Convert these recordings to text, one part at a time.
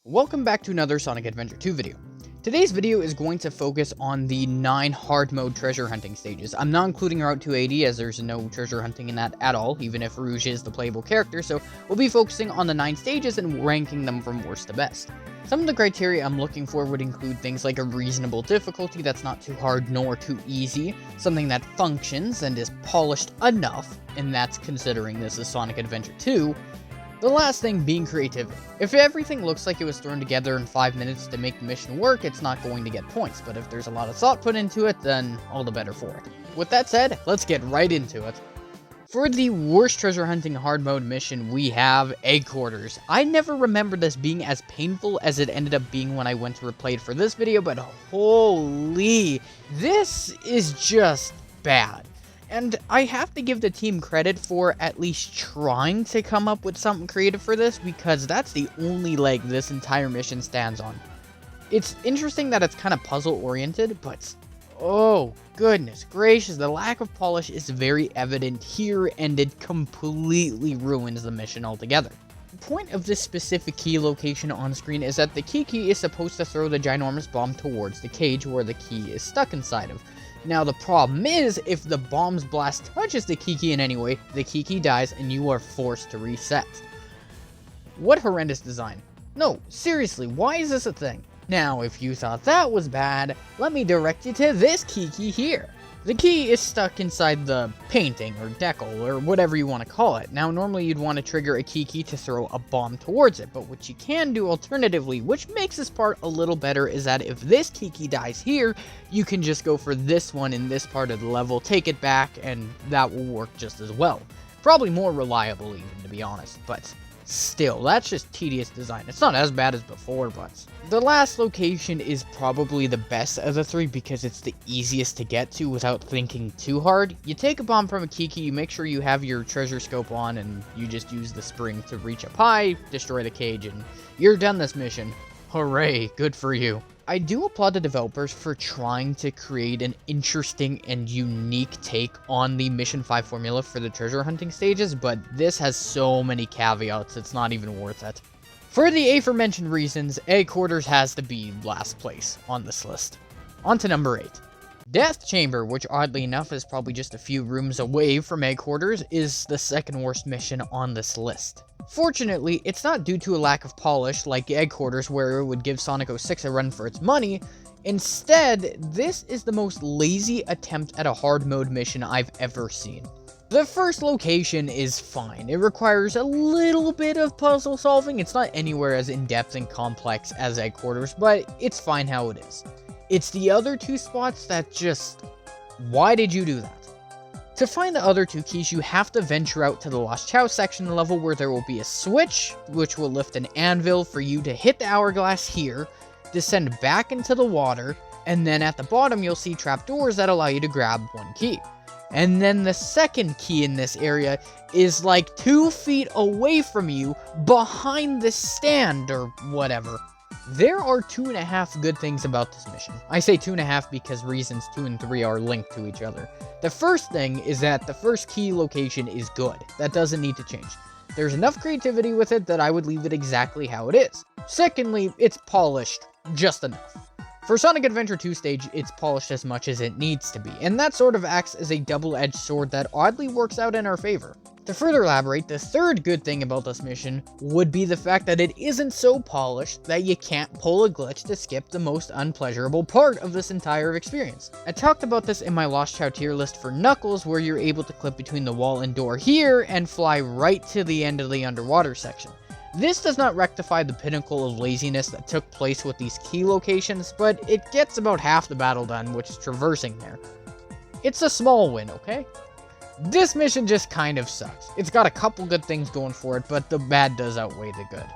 Welcome back to another Sonic Adventure 2 video. Today's video is going to focus on the 9 hard mode treasure hunting stages. I'm not including Route 280 as there's no treasure hunting in that at all, even if Rouge is the playable character, so we'll be focusing on the 9 stages and ranking them from worst to best. Some of the criteria I'm looking for would include things like a reasonable difficulty that's not too hard nor too easy, something that functions and is polished enough, and that's considering this is Sonic Adventure 2, the last thing being creativity. If everything looks like it was thrown together in 5 minutes to make the mission work, it's not going to get points, but if there's a lot of thought put into it, then all the better for it. With that said, let's get right into it. For the worst treasure hunting hard mode mission, we have Eggquarters. I never remember this being as painful as it ended up being when I went to replay it for this video, but holy, this is just bad. And I have to give the team credit for at least trying to come up with something creative for this, because that's the only leg this entire mission stands on. It's interesting that it's kind of puzzle oriented, but oh goodness gracious, the lack of polish is very evident here, and it completely ruins the mission altogether. The point of this specific key location on screen is that the key is supposed to throw the ginormous bomb towards the cage where the key is stuck inside of. Now the problem is, if the bomb's blast touches the key in any way, the key dies and you are forced to reset. What horrendous design. No, seriously, why is this a thing? Now, if you thought that was bad, let me direct you to this key here. The key is stuck inside the painting, or decal, or whatever you want to call it. Now, normally you'd want to trigger a key to throw a bomb towards it, but what you can do alternatively, which makes this part a little better, is that if this key dies here, you can just go for this one in this part of the level, take it back, and that will work just as well. Probably more reliable even, to be honest, but still, that's just tedious design. It's not as bad as before, but the last location is probably the best of the 3 because it's the easiest to get to without thinking too hard. You take a bomb from a key, you make sure you have your treasure scope on, and you just use the spring to reach up high, destroy the cage, and you're done this mission. Hooray, good for you. I do applaud the developers for trying to create an interesting and unique take on the Mission 5 formula for the treasure hunting stages, but this has so many caveats, it's not even worth it. For the aforementioned reasons, Eggquarters has to be last place on this list. On to number 8. Death Chamber, which oddly enough is probably just a few rooms away from Eggquarters, is the second worst mission on this list. Fortunately, it's not due to a lack of polish like Eggquarters, where it would give Sonic 06 a run for its money. Instead, this is the most lazy attempt at a hard mode mission I've ever seen. The first location is fine. It requires a little bit of puzzle solving. It's not anywhere as in-depth and complex as Eggquarters, but it's fine how it is. It's the other 2 spots that just... why did you do that? To find the other 2 keys, you have to venture out to the Lost Chow section of the level where there will be a switch, which will lift an anvil for you to hit the hourglass here, descend back into the water, and then at the bottom you'll see trapdoors that allow you to grab 1 key. And then the second key in this area is like 2 feet away from you, behind the stand or whatever. There are 2.5 good things about this mission. I say 2.5 because reasons 2 and 3 are linked to each other. The first thing is that the first key location is good. That doesn't need to change. There's enough creativity with it that I would leave it exactly how it is. Secondly, it's polished just enough. For Sonic Adventure 2 stage, it's polished as much as it needs to be, and that sort of acts as a double-edged sword that oddly works out in our favor. To further elaborate, the third good thing about this mission would be the fact that it isn't so polished that you can't pull a glitch to skip the most unpleasurable part of this entire experience. I talked about this in my Lost Chow tier list for Knuckles, where you're able to clip between the wall and door here and fly right to the end of the underwater section. This does not rectify the pinnacle of laziness that took place with these key locations, but it gets about half the battle done, which is traversing there. It's a small win, okay? This mission just kind of sucks. It's got a couple good things going for it, but the bad does outweigh the good.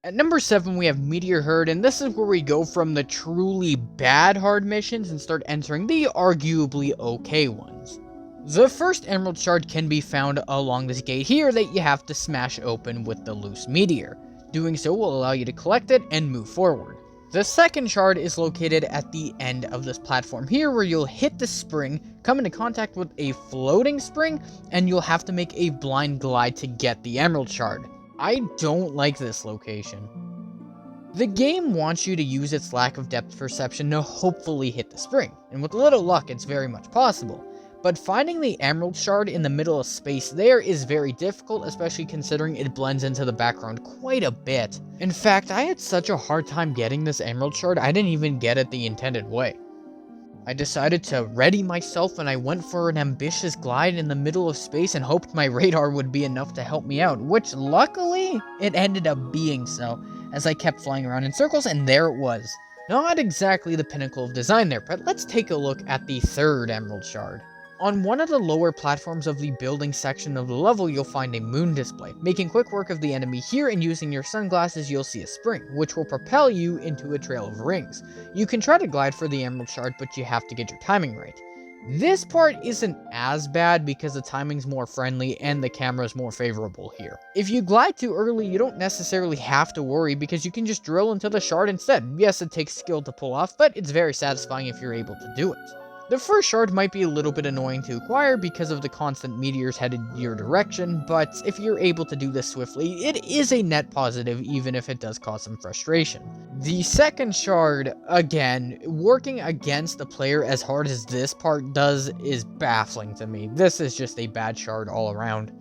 At number 7, we have Meteor Herd, and this is where we go from the truly bad hard missions and start entering the arguably okay ones. The first Emerald Shard can be found along this gate here that you have to smash open with the loose meteor. Doing so will allow you to collect it and move forward. The second shard is located at the end of this platform here, where you'll hit the spring, come into contact with a floating spring, and you'll have to make a blind glide to get the Emerald Shard. I don't like this location. The game wants you to use its lack of depth perception to hopefully hit the spring, and with a little luck it's very much possible. But finding the emerald shard in the middle of space there is very difficult, especially considering it blends into the background quite a bit. In fact, I had such a hard time getting this emerald shard, I didn't even get it the intended way. I decided to ready myself and I went for an ambitious glide in the middle of space and hoped my radar would be enough to help me out, which luckily it ended up being so, as I kept flying around in circles and there it was. Not exactly the pinnacle of design there, but let's take a look at the third emerald shard. On one of the lower platforms of the building section of the level, you'll find a moon display. Making quick work of the enemy here and using your sunglasses, you'll see a spring, which will propel you into a trail of rings. You can try to glide for the emerald shard, but you have to get your timing right. This part isn't as bad because the timing's more friendly and the camera's more favorable here. If you glide too early, you don't necessarily have to worry because you can just drill into the shard instead. Yes, it takes skill to pull off, but it's very satisfying if you're able to do it. The first shard might be a little bit annoying to acquire because of the constant meteors headed your direction, but if you're able to do this swiftly, it is a net positive even if it does cause some frustration. The second shard, again, working against the player as hard as this part does is baffling to me. This is just a bad shard all around.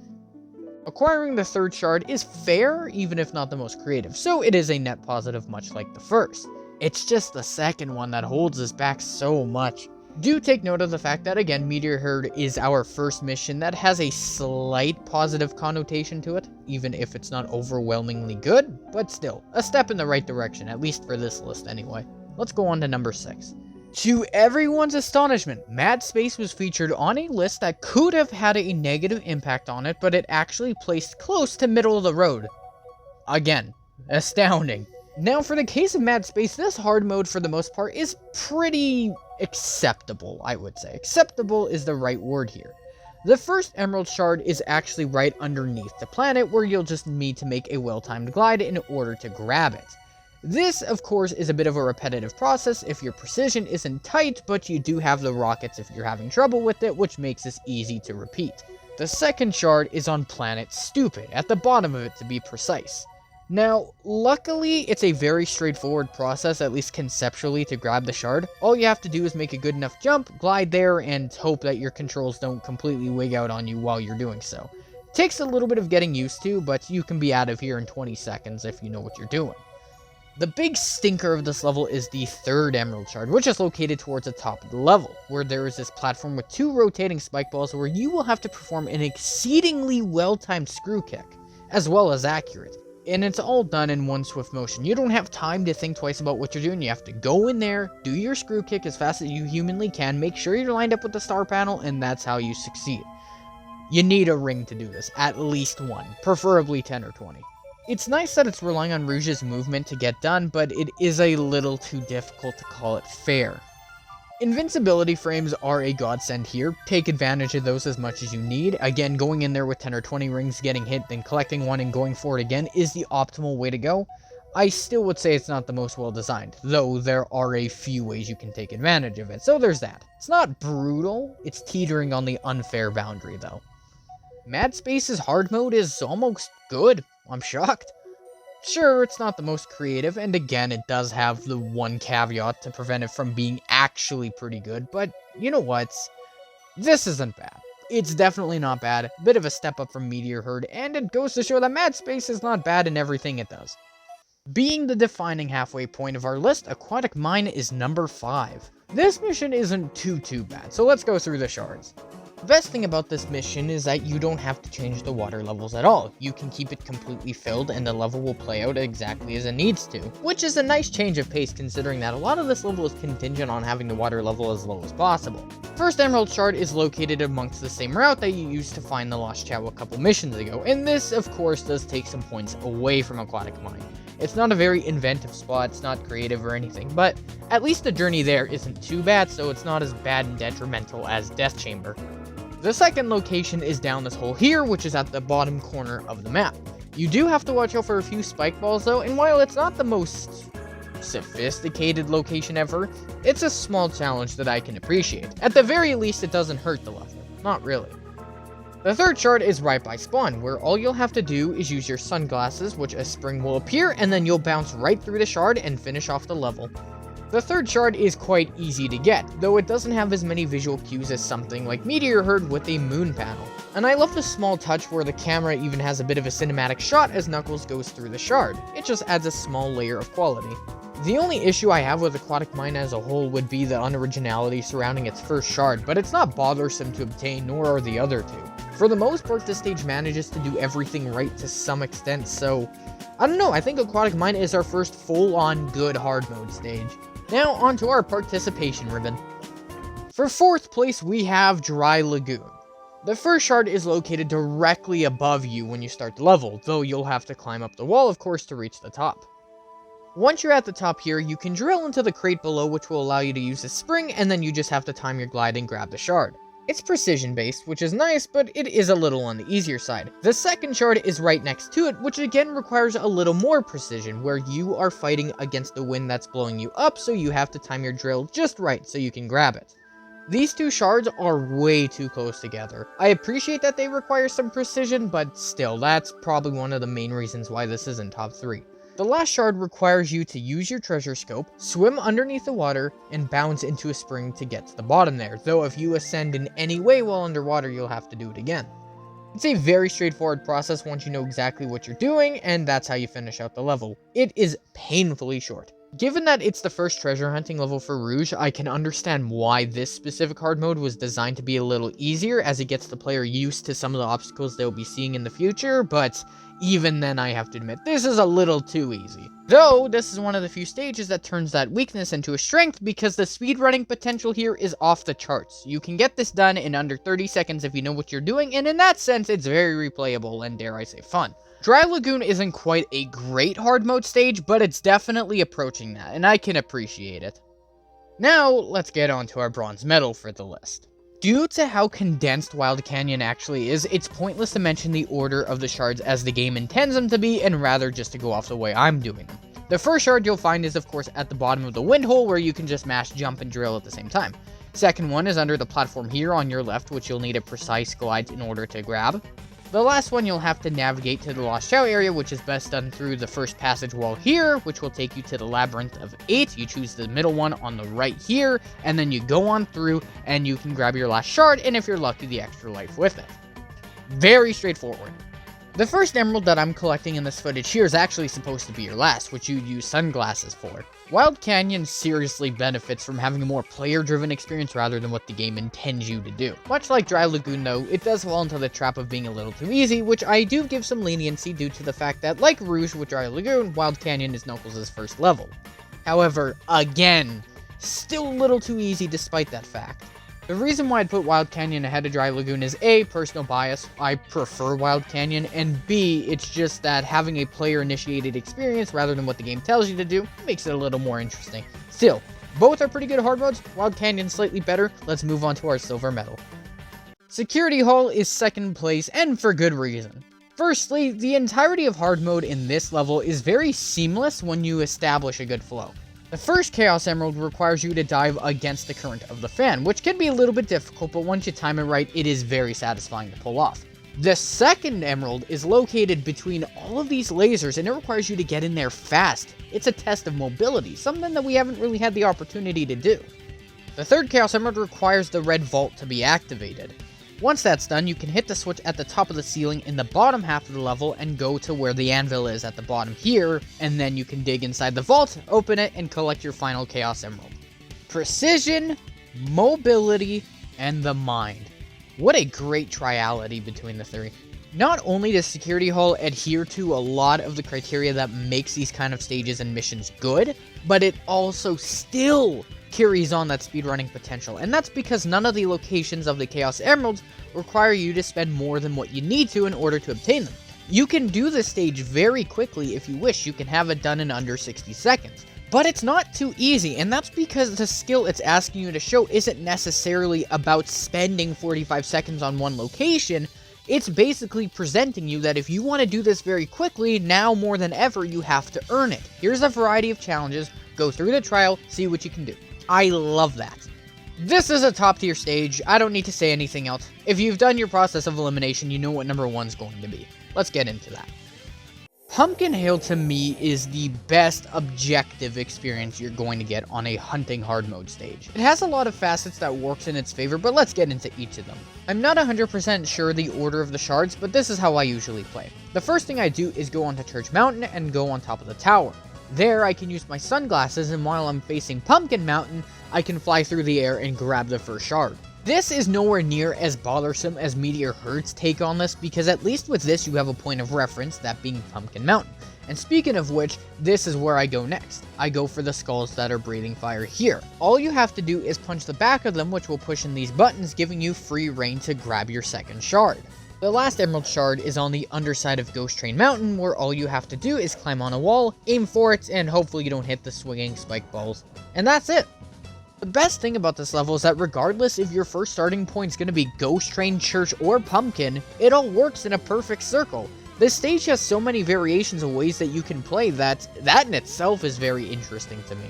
Acquiring the third shard is fair, even if not the most creative, so it is a net positive much like the first. It's just the second one that holds us back so much. Do take note of the fact that, again, Meteor Herd is our first mission that has a slight positive connotation to it, even if it's not overwhelmingly good, but still, a step in the right direction, at least for this list anyway. Let's go on to number 6. To everyone's astonishment, Mad Space was featured on a list that could have had a negative impact on it, but it actually placed close to middle of the road. Again, astounding. Now, for the case of Mad Space, this hard mode, for the most part, is pretty acceptable, I would say. Acceptable is the right word here. The first emerald shard is actually right underneath the planet, where you'll just need to make a well-timed glide in order to grab it. This, of course, is a bit of a repetitive process if your precision isn't tight, but you do have the rockets if you're having trouble with it, which makes this easy to repeat. The second shard is on planet Stupid, at the bottom of it to be precise. Now, luckily, it's a very straightforward process, at least conceptually, to grab the shard. All you have to do is make a good enough jump, glide there, and hope that your controls don't completely wig out on you while you're doing so. Takes a little bit of getting used to, but you can be out of here in 20 seconds if you know what you're doing. The big stinker of this level is the third emerald shard, which is located towards the top of the level, where there is this platform with 2 rotating spike balls where you will have to perform an exceedingly well-timed screw kick, as well as accurate. And it's all done in one swift motion. You don't have time to think twice about what you're doing. You have to go in there, do your screw kick as fast as you humanly can, make sure you're lined up with the star panel, and that's how you succeed. You need a ring to do this, at least one, preferably 10 or 20. It's nice that it's relying on Rouge's movement to get done, but it is a little too difficult to call it fair. Invincibility frames are a godsend here. Take advantage of those as much as you need. Again, going in there with 10 or 20 rings, getting hit, then collecting one and going for it again is the optimal way to go. I still would say it's not the most well designed, though there are a few ways you can take advantage of it, so there's that. It's not brutal, it's teetering on the unfair boundary though. Mad Space's hard mode is almost good. I'm shocked. Sure, it's not the most creative, and again, it does have the one caveat to prevent it from being actually pretty good, but you know what? This isn't bad. It's definitely not bad, bit of a step up from Meteor Herd, and it goes to show that Mad Space is not bad in everything it does. Being the defining halfway point of our list, Aquatic Mine is number 5. This mission isn't too bad, so let's go through the shards. The best thing about this mission is that you don't have to change the water levels at all. You can keep it completely filled and the level will play out exactly as it needs to, which is a nice change of pace considering that a lot of this level is contingent on having the water level as low as possible. First Emerald Shard is located amongst the same route that you used to find the Lost Chow a couple missions ago, and this of course does take some points away from Aquatic Mine. It's not a very inventive spot, it's not creative or anything, but at least the journey there isn't too bad, so it's not as bad and detrimental as Death Chamber. The second location is down this hole here, which is at the bottom corner of the map. You do have to watch out for a few spike balls though, and while it's not the most sophisticated location ever, it's a small challenge that I can appreciate. At the very least, it doesn't hurt the level. Not really. The third shard is right by spawn, where all you'll have to do is use your sunglasses, which a spring will appear, and then you'll bounce right through the shard and finish off the level. The third shard is quite easy to get, though it doesn't have as many visual cues as something like Meteor Herd with a moon panel. And I love the small touch where the camera even has a bit of a cinematic shot as Knuckles goes through the shard. It just adds a small layer of quality. The only issue I have with Aquatic Mine as a whole would be the unoriginality surrounding its first shard, but it's not bothersome to obtain, nor are the other two. For the most part, this stage manages to do everything right to some extent, so I don't know, I think Aquatic Mine is our first full-on good hard mode stage. Now onto our participation ribbon. For 4th place we have Dry Lagoon. The first shard is located directly above you when you start the level, though you'll have to climb up the wall of course to reach the top. Once you're at the top here, you can drill into the crate below, which will allow you to use the spring, and then you just have to time your glide and grab the shard. It's precision based, which is nice, but it is a little on the easier side. The second shard is right next to it, which again requires a little more precision, where you are fighting against the wind that's blowing you up, so you have to time your drill just right so you can grab it. These two shards are way too close together. I appreciate that they require some precision, but still, that's probably one of the main reasons why this isn't top 3. The last shard requires you to use your treasure scope, swim underneath the water, and bounce into a spring to get to the bottom there, though if you ascend in any way while underwater, you'll have to do it again. It's a very straightforward process once you know exactly what you're doing, and that's how you finish out the level. It is painfully short. Given that it's the first treasure hunting level for Rouge, I can understand why this specific hard mode was designed to be a little easier, as it gets the player used to some of the obstacles they'll be seeing in the future, but even then I have to admit, this is a little too easy. Though, this is one of the few stages that turns that weakness into a strength, because the speedrunning potential here is off the charts. You can get this done in under 30 seconds if you know what you're doing, and in that sense, it's very replayable and dare I say fun. Dry Lagoon isn't quite a great hard mode stage, but it's definitely approaching that, and I can appreciate it. Now, let's get on to our bronze medal for the list. Due to how condensed Wild Canyon actually is, it's pointless to mention the order of the shards as the game intends them to be, and rather just to go off the way I'm doing them. The first shard you'll find is of course at the bottom of the wind hole, where you can just mash, jump, and drill at the same time. Second one is under the platform here on your left, which you'll need a precise glide in order to grab. The last one you'll have to navigate to the Lost Chow area, which is best done through the first passage wall here, which will take you to the Labyrinth of 8. You choose the middle one on the right here, and then you go on through, and you can grab your last shard, and if you're lucky, the extra life with it. Very straightforward. The first emerald that I'm collecting in this footage here is actually supposed to be your last, which you'd use sunglasses for. Wild Canyon seriously benefits from having a more player-driven experience rather than what the game intends you to do. Much like Dry Lagoon though, it does fall into the trap of being a little too easy, which I do give some leniency due to the fact that, like Rouge with Dry Lagoon, Wild Canyon is Knuckles' first level. However, again, still a little too easy despite that fact. The reason why I'd put Wild Canyon ahead of Dry Lagoon is A, personal bias, I prefer Wild Canyon, and B, it's just that having a player-initiated experience rather than what the game tells you to do makes it a little more interesting. Still, both are pretty good hard modes, Wild Canyon's slightly better. Let's move on to our silver medal. Security Hall is second place, and for good reason. Firstly, the entirety of hard mode in this level is very seamless when you establish a good flow. The first Chaos Emerald requires you to dive against the current of the fan, which can be a little bit difficult, but once you time it right, it is very satisfying to pull off. The second Emerald is located between all of these lasers, and it requires you to get in there fast. It's a test of mobility, something that we haven't really had the opportunity to do. The third Chaos Emerald requires the red vault to be activated. Once that's done, you can hit the switch at the top of the ceiling in the bottom half of the level and go to where the anvil is at the bottom here, and then you can dig inside the vault, open it, and collect your final Chaos Emerald. Precision, mobility, and the mind. What a great triality between the three. Not only does Security Hall adhere to a lot of the criteria that makes these kind of stages and missions good, but it also still carries on that speedrunning potential, and that's because none of the locations of the Chaos Emeralds require you to spend more than what you need to in order to obtain them. You can do this stage very quickly if you wish. You can have it done in under 60 seconds. But it's not too easy, and that's because the skill it's asking you to show isn't necessarily about spending 45 seconds on one location. It's basically presenting you that if you want to do this very quickly, now more than ever, you have to earn it. Here's a variety of challenges. Go through the trial, see what you can do. I love that. This is a top tier stage, I don't need to say anything else. If you've done your process of elimination, you know what number 1 is going to be. Let's get into that. Pumpkin Hill to me is the best objective experience you're going to get on a hunting hard mode stage. It has a lot of facets that works in its favor, but let's get into each of them. I'm not 100% sure the order of the shards, but this is how I usually play. The first thing I do is go onto Church Mountain and go on top of the tower. There I can use my sunglasses, and while I'm facing Pumpkin Mountain, I can fly through the air and grab the first shard. This is nowhere near as bothersome as Meteor Herd's take on this, because at least with this you have a point of reference, that being Pumpkin Mountain. And speaking of which, this is where I go next. I go for the skulls that are breathing fire here. All you have to do is punch the back of them, which will push in these buttons, giving you free reign to grab your second shard. The last emerald shard is on the underside of Ghost Train Mountain, where all you have to do is climb on a wall, aim for it, and hopefully you don't hit the swinging spike balls. And that's it. The best thing about this level is that regardless if your first starting point is going to be Ghost Train, Church, or Pumpkin, it all works in a perfect circle. This stage has so many variations of ways that you can play that in itself is very interesting to me.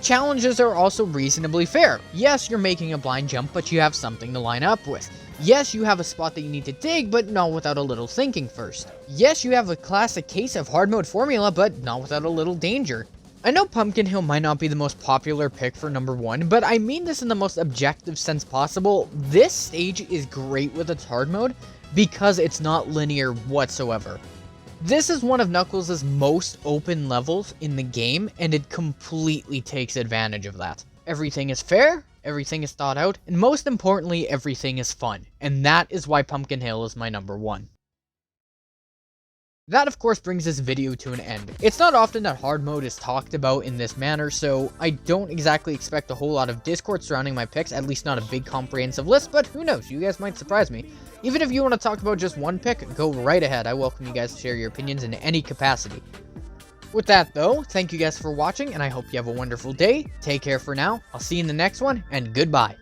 Challenges are also reasonably fair. Yes, you're making a blind jump, but you have something to line up with. Yes, you have a spot that you need to dig, but not without a little thinking first. Yes, you have a classic case of hard mode formula, but not without a little danger. I know Pumpkin Hill might not be the most popular pick for number 1, but I mean this in the most objective sense possible. This stage is great with its hard mode because it's not linear whatsoever. This is one of Knuckles' most open levels in the game, and it completely takes advantage of that. Everything is fair, everything is thought out, and most importantly, everything is fun. And that is why Pumpkin Hill is my number 1. That of course brings this video to an end. It's not often that hard mode is talked about in this manner, so I don't exactly expect a whole lot of discourse surrounding my picks, at least not a big comprehensive list, but who knows, you guys might surprise me. Even if you want to talk about just one pick, go right ahead. I welcome you guys to share your opinions in any capacity. With that though, thank you guys for watching, and I hope you have a wonderful day. Take care for now, I'll see you in the next one, and goodbye.